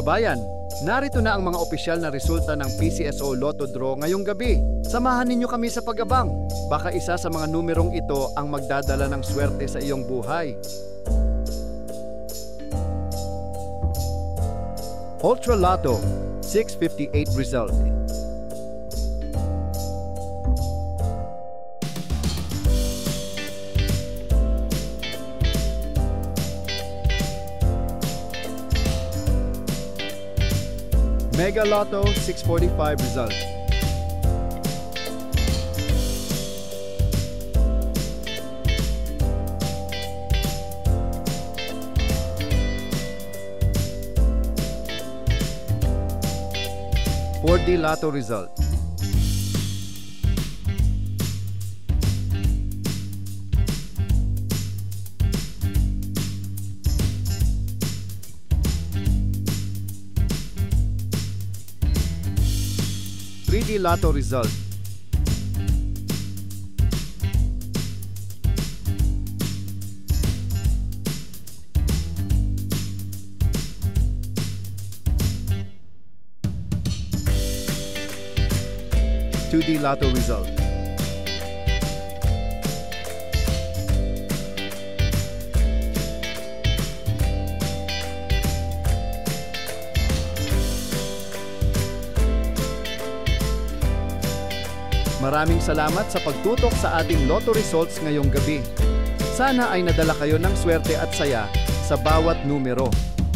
Kabayan, narito na ang mga opisyal na resulta ng PCSO Lotto Draw ngayong gabi. Samahan ninyo kami sa pag-abang. Baka isa sa mga numerong ito ang magdadala ng swerte sa iyong buhay. Ultra Lotto, 658 result. Mega Lotto, 645 result. D Lotto result. D Lotto result. D Lotto result. Maraming salamat sa pagtutok sa ating Lotto results ngayong gabi. Sana ay nadala kayo ng swerte at saya sa bawat numero.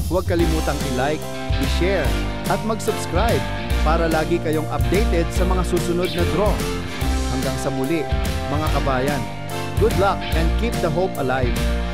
Huwag kalimutang i-like, i-share at mag-subscribe para lagi kayong updated sa mga susunod na draw. Hanggang sa muli, mga kabayan. Good luck and keep the hope alive!